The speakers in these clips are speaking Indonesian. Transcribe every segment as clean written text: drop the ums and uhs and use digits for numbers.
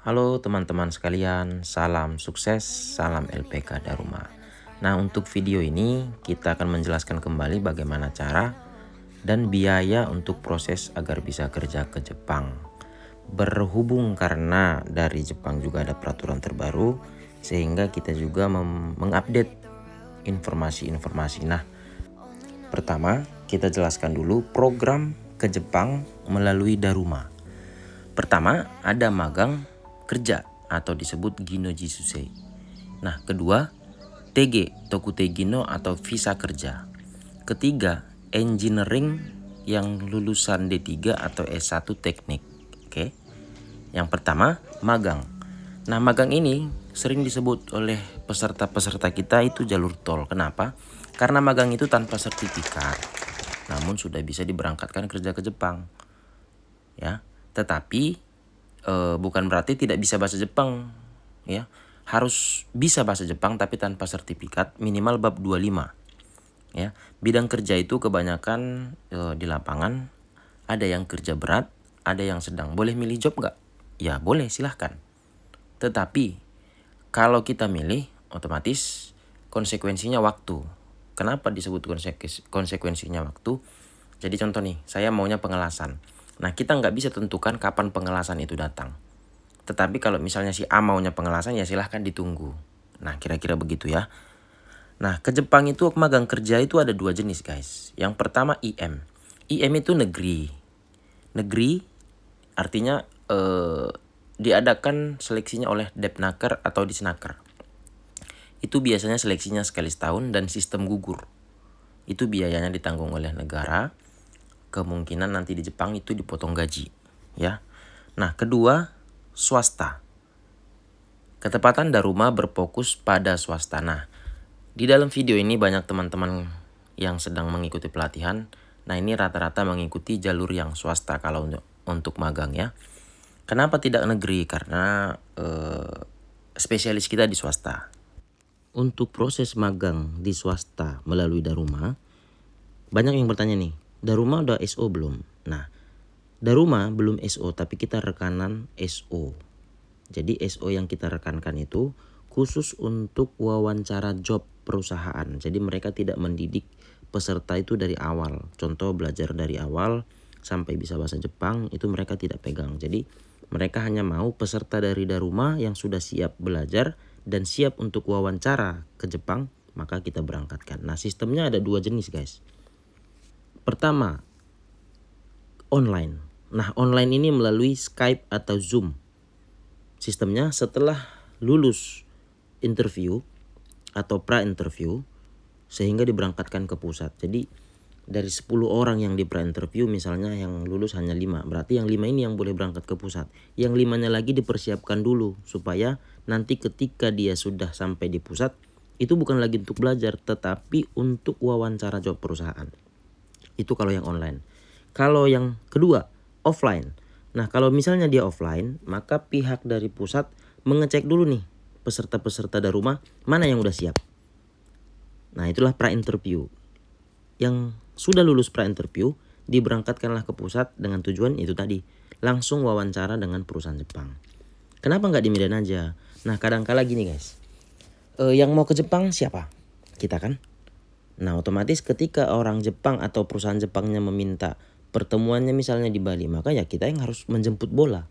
Halo teman-teman sekalian, salam sukses, salam LPK Daruma. Nah, untuk video ini kita akan menjelaskan kembali bagaimana cara dan biaya untuk proses agar bisa kerja ke Jepang. Berhubung karena dari Jepang juga ada peraturan terbaru, sehingga kita juga mengupdate informasi-informasi. Nah, pertama kita jelaskan dulu program ke Jepang melalui Daruma. Pertama, ada magang kerja atau disebut Ginoji Susei. Nah, kedua, TG, Tokutei Gino atau visa kerja. Ketiga, engineering yang lulusan D3 atau S1 teknik. Oke. Yang pertama, magang. Nah, magang ini sering disebut oleh peserta-peserta kita itu jalur tol. Kenapa? Karena magang itu tanpa sertifikat, namun sudah bisa diberangkatkan kerja ke Jepang. Ya, tetapi bukan berarti tidak bisa bahasa Jepang, ya. Harus bisa bahasa Jepang tapi tanpa sertifikat, minimal bab 25. Ya, bidang kerja itu kebanyakan di lapangan, ada yang kerja berat, ada yang sedang. Boleh milih job nggak? Ya boleh, silahkan. Tetapi kalau kita milih, otomatis konsekuensinya waktu. Kenapa disebut konsekuensinya waktu? Jadi contoh nih, saya maunya pengelasan. Nah, kita nggak bisa tentukan kapan pengelasan itu datang. Tetapi kalau misalnya si A maunya pengelasan, ya silahkan ditunggu. Nah, kira-kira begitu ya. Nah, ke Jepang itu magang kerja itu ada dua jenis, guys. Yang pertama IM. IM itu negeri. Negeri artinya diadakan seleksinya oleh Depnaker atau Disnaker. Itu biasanya seleksinya sekali setahun dan sistem gugur. Itu biayanya ditanggung oleh negara. Kemungkinan nanti di Jepang itu dipotong gaji, ya. Nah, kedua, swasta. Ketepatan Daruma berfokus pada swasta. Nah, di dalam video ini banyak teman-teman yang sedang mengikuti pelatihan. Nah, ini rata-rata mengikuti jalur yang swasta kalau untuk magang, ya. Kenapa tidak negeri? Karena spesialis kita di swasta. Untuk proses magang di swasta melalui Daruma, banyak yang bertanya nih, Daruma udah SO belum? Nah, Daruma belum SO tapi kita rekanan SO. Jadi SO yang kita rekankan itu khusus untuk wawancara job perusahaan. Jadi mereka tidak mendidik peserta itu dari awal. Contoh belajar dari awal sampai bisa bahasa Jepang itu mereka tidak pegang. Jadi mereka hanya mau peserta dari Daruma yang sudah siap belajar dan siap untuk wawancara ke Jepang, maka kita berangkatkan. Nah, sistemnya ada dua jenis, guys. Pertama, online. Nah, online ini melalui Skype atau Zoom. Sistemnya setelah lulus interview atau pra-interview sehingga diberangkatkan ke pusat. Jadi dari 10 orang yang di pra-interview misalnya yang lulus hanya 5. Berarti yang 5 ini yang boleh berangkat ke pusat. Yang 5-nya lagi dipersiapkan dulu supaya nanti ketika dia sudah sampai di pusat itu bukan lagi untuk belajar tetapi untuk wawancara job perusahaan. Itu kalau yang online. Kalau yang kedua, offline. Nah, kalau misalnya dia offline, maka pihak dari pusat mengecek dulu nih peserta-peserta Daruma mana yang udah siap. Nah, itulah pra-interview. Yang sudah lulus pra-interview diberangkatkanlah ke pusat dengan tujuan itu tadi, langsung wawancara dengan perusahaan Jepang. Kenapa nggak di Medan aja? Nah, kadang-kala gini guys, yang mau ke Jepang siapa? Kita kan? Nah, otomatis ketika orang Jepang atau perusahaan Jepangnya meminta pertemuannya misalnya di Bali, maka ya kita yang harus menjemput bola.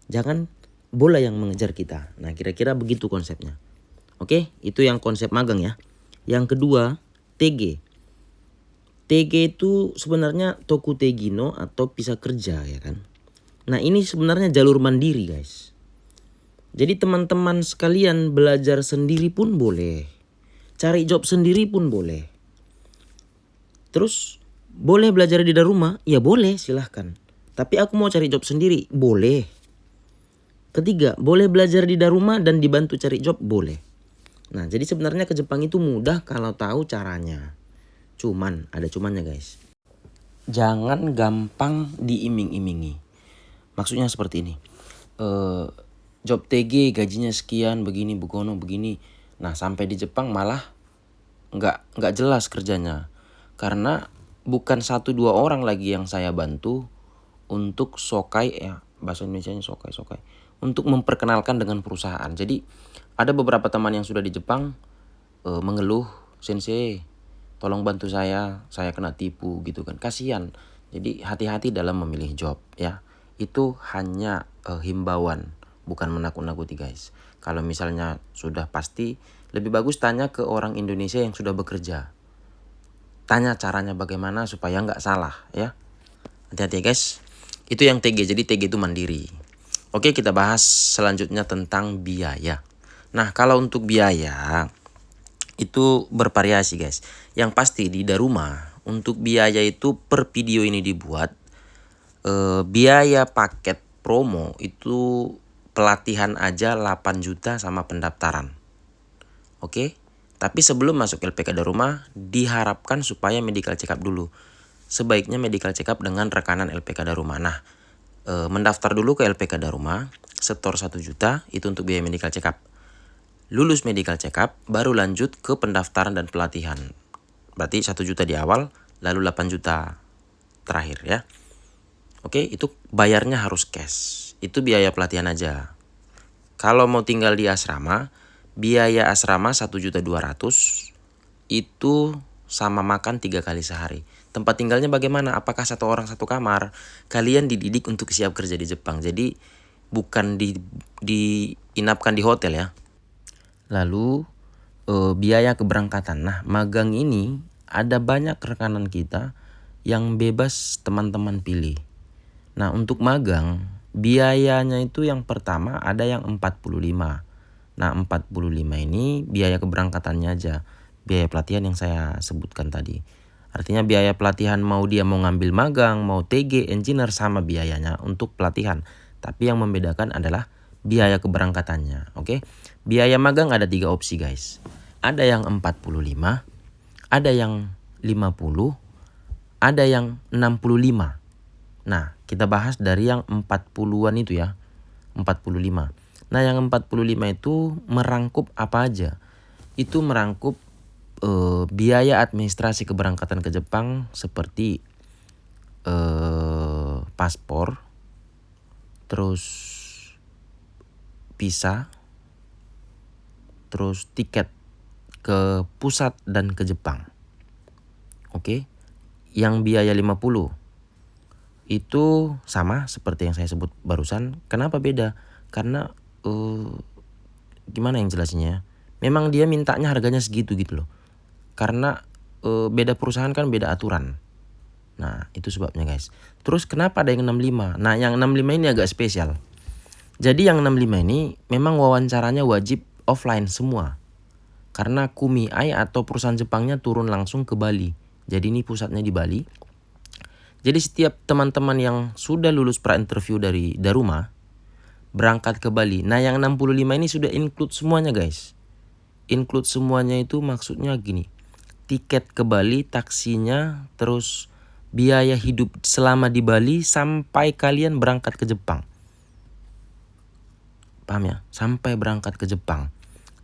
Jangan bola yang mengejar kita. Nah, kira-kira begitu konsepnya. Oke, itu yang konsep magang ya. Yang kedua, TG. TG itu sebenarnya Tokutei Gino atau visa kerja ya kan. Nah, ini sebenarnya jalur mandiri guys. Jadi teman-teman sekalian belajar sendiri pun boleh. Cari job sendiri pun boleh. Terus boleh belajar di Daruma? Ya boleh, silahkan. Tapi aku mau cari job sendiri, boleh. Ketiga, boleh belajar di Daruma dan dibantu cari job, boleh. Nah, jadi sebenarnya ke Jepang itu mudah kalau tahu caranya. Cuman, ada cumannya guys. Jangan gampang diiming-imingi. Maksudnya seperti ini. Job TG gajinya sekian, begini, begono, begini. Nah, sampai di Jepang malah nggak jelas kerjanya. Karena bukan 1-2 orang lagi yang saya bantu untuk sokai, ya bahasa Indonesianya sokai. untuk memperkenalkan dengan perusahaan. Jadi ada beberapa teman yang sudah di Jepang mengeluh, "Sensei, tolong bantu saya kena tipu," gitu kan. Kasihan. Jadi hati-hati dalam memilih job ya. Itu hanya himbauan, bukan menakut-nakuti guys. Kalau misalnya sudah pasti, lebih bagus tanya ke orang Indonesia yang sudah bekerja. Tanya caranya bagaimana supaya nggak salah ya. Hati-hati guys. Itu yang TG, jadi TG itu mandiri. Oke, kita bahas selanjutnya tentang biaya. Nah, kalau untuk biaya itu bervariasi guys. Yang pasti di Daruma untuk biaya itu per video ini dibuat, biaya paket promo itu pelatihan aja 8 juta sama pendaftaran. Oke. Tapi sebelum masuk LPK Daruma diharapkan supaya medical check up dulu. Sebaiknya medical check up dengan rekanan LPK Daruma. Nah, mendaftar dulu ke LPK Daruma, setor 1 juta itu untuk biaya medical check up. Lulus medical check up baru lanjut ke pendaftaran dan pelatihan. Berarti 1 juta di awal, lalu 8 juta terakhir ya. Oke, itu bayarnya harus cash. Itu biaya pelatihan aja. Kalau mau tinggal di asrama, biaya asrama 1.200.000 itu sama makan 3 kali sehari. Tempat tinggalnya bagaimana? Apakah satu orang satu kamar? Kalian dididik untuk siap kerja di Jepang. Jadi bukan diinapkan di hotel ya. Lalu biaya keberangkatan. Nah, magang ini ada banyak rekanan kita yang bebas teman-teman pilih. Nah, untuk magang biayanya itu yang pertama ada yang 45. Nah, 45 ini biaya keberangkatannya aja. Biaya pelatihan yang saya sebutkan tadi. Artinya biaya pelatihan mau dia mau ngambil magang, mau TG, engineer sama biayanya untuk pelatihan. Tapi yang membedakan adalah biaya keberangkatannya. Oke. Biaya magang ada 3 opsi guys. Ada yang 45, ada yang 50, ada yang 65. Nah, kita bahas dari yang 40-an itu ya. 45. Nah, yang 45 itu merangkup apa aja? Itu merangkup biaya administrasi keberangkatan ke Jepang seperti paspor, terus visa, terus tiket ke pusat dan ke Jepang. Oke. Yang biaya 50 itu sama seperti yang saya sebut barusan. Kenapa beda? Karena gimana yang jelasinnya? Memang dia mintanya harganya segitu gitu loh. Karena beda perusahaan kan beda aturan. Nah, itu sebabnya guys. Terus kenapa ada yang 65? Nah, yang 65 ini agak spesial. Jadi yang 65 ini memang wawancaranya wajib offline semua. Karena Kumiai atau perusahaan Jepangnya turun langsung ke Bali. Jadi ini pusatnya di Bali. Jadi setiap teman-teman yang sudah lulus pra-interview dari Daruma berangkat ke Bali. Nah, yang 65 ini sudah include semuanya guys. Include semuanya itu maksudnya gini. Tiket ke Bali, taksinya, terus biaya hidup selama di Bali sampai kalian berangkat ke Jepang. Paham ya? Sampai berangkat ke Jepang.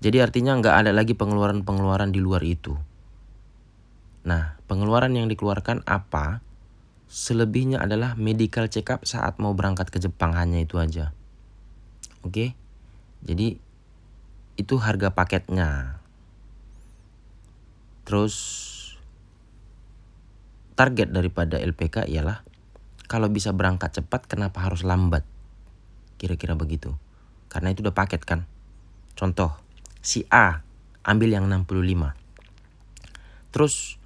Jadi artinya nggak ada lagi pengeluaran-pengeluaran di luar itu. Nah, pengeluaran yang dikeluarkan apa? Selebihnya adalah medical check up saat mau berangkat ke Jepang, hanya itu aja. Oke. Jadi itu harga paketnya. Terus target daripada LPK ialah kalau bisa berangkat cepat kenapa harus lambat? Kira-kira begitu. Karena itu udah paket kan. Contoh, si A ambil yang 65. Terus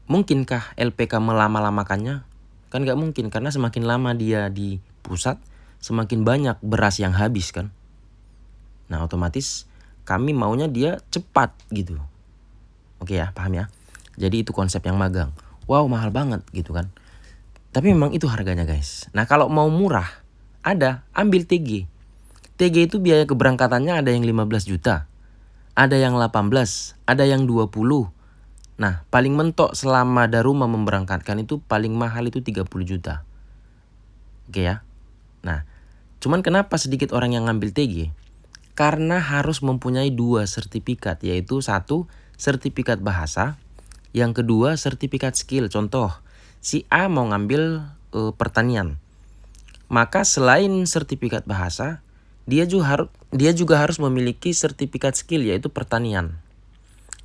mungkinkah LPK melama-lamakannya? Kan gak mungkin, karena semakin lama dia di pusat, semakin banyak beras yang habis kan. Nah, otomatis kami maunya dia cepat gitu. Oke ya, paham ya? Jadi itu konsep yang magang. Wow, mahal banget gitu kan. Tapi memang itu harganya guys. Nah, kalau mau murah, ambil TG. TG itu biaya keberangkatannya ada yang 15 juta. Ada yang 18, ada yang 20. Nah, paling mentok selama Daruma memberangkatkan itu paling mahal itu 30 juta. Oke ya. Nah, cuman kenapa sedikit orang yang ngambil TG? Karena harus mempunyai 2 sertifikat, yaitu 1 sertifikat bahasa, yang kedua sertifikat skill. Contoh, si A mau ngambil pertanian. Maka selain sertifikat bahasa, dia juga harus memiliki sertifikat skill yaitu pertanian.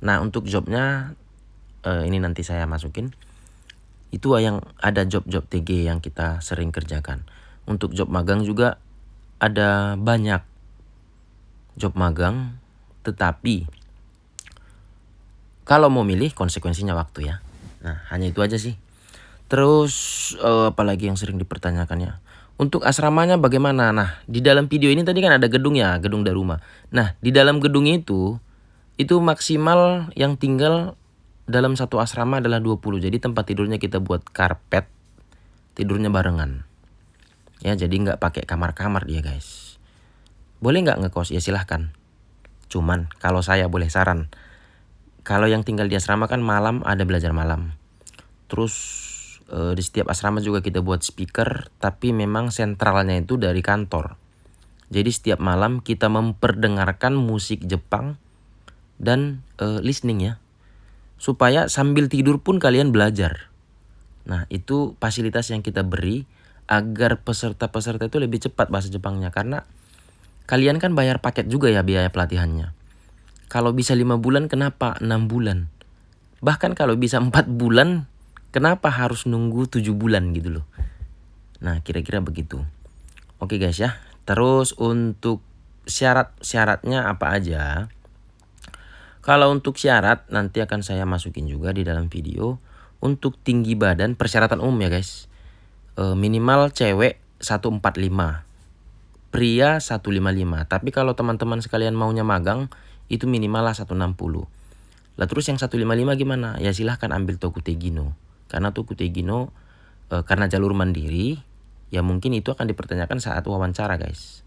Nah, untuk jobnya ini nanti saya masukin. Itu yang ada job-job TG yang kita sering kerjakan. Untuk job magang juga ada banyak job magang, tetapi kalau mau milih konsekuensinya waktu ya. Nah, hanya itu aja sih. Terus apalagi yang sering dipertanyakannya. Untuk asramanya bagaimana? Nah, di dalam video ini tadi kan ada gedung ya, gedung Daruma. Nah, di dalam gedung itu maksimal yang tinggal dalam satu asrama adalah 20. Jadi tempat tidurnya kita buat karpet, tidurnya barengan. Ya, jadi nggak pakai kamar-kamar dia guys. Boleh nggak ngekos? Ya silahkan. Cuman kalau saya boleh saran, kalau yang tinggal di asrama kan malam ada belajar malam. Terus di setiap asrama juga kita buat speaker, tapi memang sentralnya itu dari kantor. Jadi setiap malam kita memperdengarkan musik Jepang dan listening ya. Supaya sambil tidur pun kalian belajar. Nah, itu fasilitas yang kita beri agar peserta-peserta itu lebih cepat bahasa Jepangnya. Karena kalian kan bayar paket juga ya biaya pelatihannya. Kalau bisa 5 bulan kenapa 6 bulan? Bahkan kalau bisa 4 bulan kenapa harus nunggu 7 bulan gitu loh. Nah, kira-kira begitu. Oke guys ya. Terus untuk syarat-syaratnya apa aja? Kalau untuk syarat nanti akan saya masukin juga di dalam video. Untuk tinggi badan persyaratan umum ya guys. Minimal cewek 145. Pria 155. Tapi kalau teman-teman sekalian maunya magang itu minimal lah 160. Lah terus yang 155 gimana? Ya silahkan ambil Tokutegino. Karena Tokutegino karena jalur mandiri, ya mungkin itu akan dipertanyakan saat wawancara guys.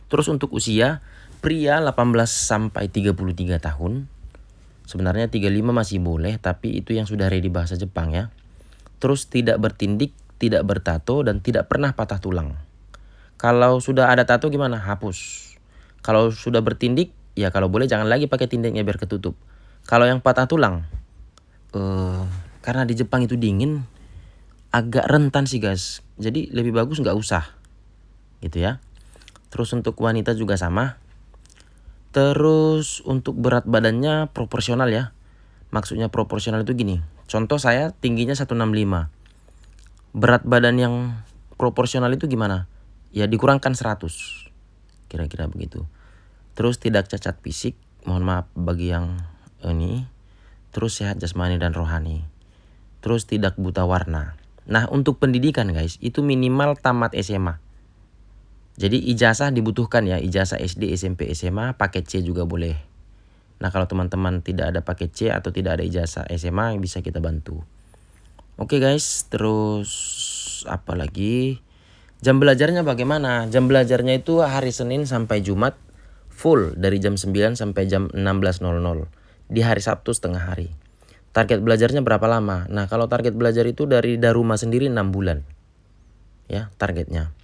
Terus untuk usia, pria 18 sampai 33 tahun. Sebenarnya 35 masih boleh, tapi itu yang sudah ready bahasa Jepang ya. Terus tidak bertindik, tidak bertato, dan tidak pernah patah tulang. Kalau sudah ada tato gimana? Hapus. Kalau sudah bertindik, ya kalau boleh jangan lagi pakai tindiknya biar ketutup. Kalau yang patah tulang, karena di Jepang itu dingin, agak rentan sih guys. Jadi lebih bagus nggak usah, gitu ya. Terus untuk wanita juga sama. Terus untuk berat badannya proporsional ya. Maksudnya proporsional itu gini. Contoh saya tingginya 165. Berat badan yang proporsional itu gimana? Ya dikurangkan 100. Kira-kira begitu. Terus tidak cacat fisik. Mohon maaf bagi yang ini. Terus sehat jasmani dan rohani. Terus tidak buta warna. Nah untuk pendidikan guys, itu minimal tamat SMA. Jadi ijazah dibutuhkan ya, ijazah SD, SMP, SMA, paket C juga boleh. Nah kalau teman-teman tidak ada paket C atau tidak ada ijazah SMA bisa kita bantu. Oke guys, terus apa lagi? Jam belajarnya bagaimana? Jam belajarnya itu hari Senin sampai Jumat full dari jam 9 sampai jam 16.00. Di hari Sabtu setengah hari. Target belajarnya berapa lama? Nah kalau target belajar itu dari Daruma sendiri 6 bulan. Ya targetnya.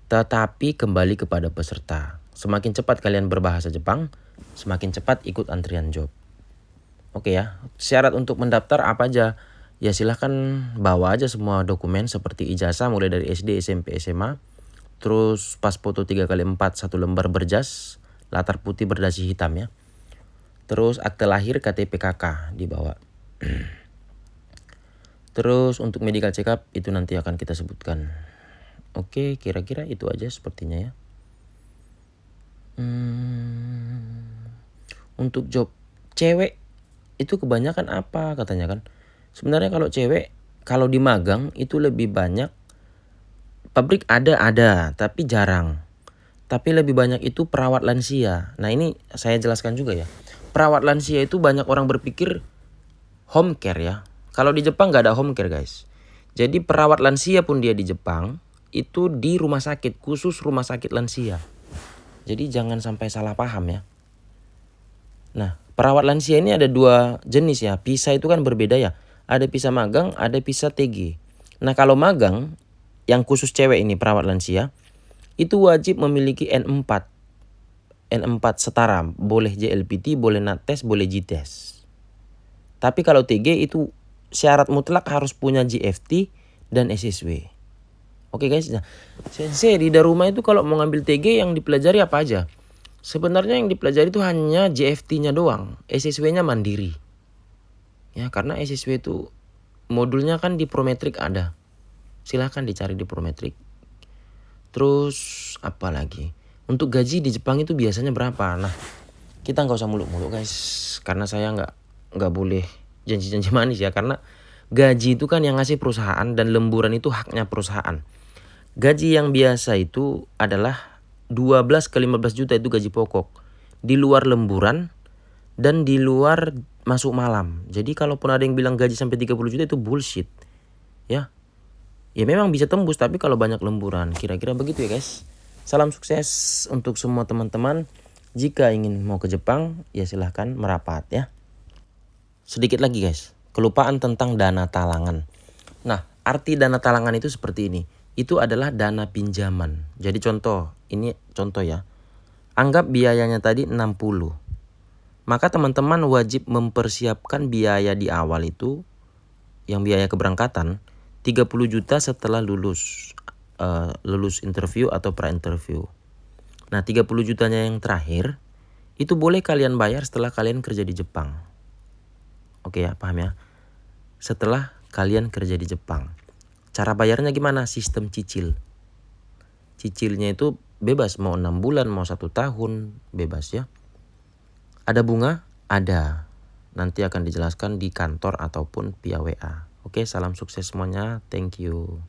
Tetapi kembali kepada peserta. Semakin cepat kalian berbahasa Jepang, semakin cepat ikut antrian job. Oke ya, syarat untuk mendaftar apa aja? Ya silahkan bawa aja semua dokumen seperti ijazah mulai dari SD, SMP, SMA. Terus pas foto 3x4 1 lembar berjas, latar putih berdasi hitam ya. Terus akte lahir KTP KK dibawa. Terus untuk medical check up itu nanti akan kita sebutkan. Oke, kira-kira itu aja sepertinya ya. Untuk job cewek itu kebanyakan apa katanya kan? Sebenarnya kalau cewek, kalau di magang itu lebih banyak. Pabrik ada, tapi jarang. Tapi lebih banyak itu perawat lansia. Nah ini saya jelaskan juga ya. Perawat lansia itu banyak orang berpikir home care ya. Kalau di Jepang nggak ada home care guys. Jadi perawat lansia pun dia di Jepang itu di rumah sakit, khusus rumah sakit lansia. Jadi jangan sampai salah paham ya. Nah perawat lansia ini ada 2 jenis ya. Visa itu kan berbeda ya. Ada visa magang, ada visa TG. Nah kalau magang yang khusus cewek ini perawat lansia itu wajib memiliki N4. N4 setara, boleh JLPT, boleh NATES, boleh JTES. Tapi kalau TG itu syarat mutlak harus punya GFT dan SSW. Oke guys, nah sensei di rumah itu kalau mau ngambil TG yang dipelajari apa aja? Sebenarnya yang dipelajari itu hanya JFT-nya doang, SSW-nya mandiri. Ya, karena SSW itu modulnya kan di Prometric ada. Silahkan dicari di Prometric. Terus apa lagi? Untuk gaji di Jepang itu biasanya berapa? Nah, kita nggak usah muluk-muluk guys, karena saya nggak boleh janji-janji manis ya, karena gaji itu kan yang ngasih perusahaan dan lemburan itu haknya perusahaan. Gaji yang biasa itu adalah 12 ke 15 juta itu gaji pokok. Di luar lemburan dan di luar masuk malam. Jadi kalaupun ada yang bilang gaji sampai 30 juta itu bullshit. Ya. Ya memang bisa tembus tapi kalau banyak lemburan. Kira-kira begitu ya guys. Salam sukses untuk semua teman-teman. Jika ingin mau ke Jepang ya silahkan merapat ya. Sedikit lagi guys. Kelupaan tentang dana talangan. Nah, arti dana talangan itu seperti ini. Itu adalah dana pinjaman. Jadi ini contoh ya. Anggap biayanya tadi 60. Maka teman-teman wajib mempersiapkan biaya di awal itu, yang biaya keberangkatan, 30 juta setelah lulus interview atau pra-interview. Nah 30 jutanya yang terakhir, itu boleh kalian bayar setelah kalian kerja di Jepang. Oke ya, paham ya? Setelah kalian kerja di Jepang. Cara bayarnya gimana? Sistem cicil. Cicilnya itu bebas, mau 6 bulan, mau 1 tahun, bebas ya. Ada bunga? Ada. Nanti akan dijelaskan di kantor ataupun via WA. Oke, salam sukses semuanya. Thank you.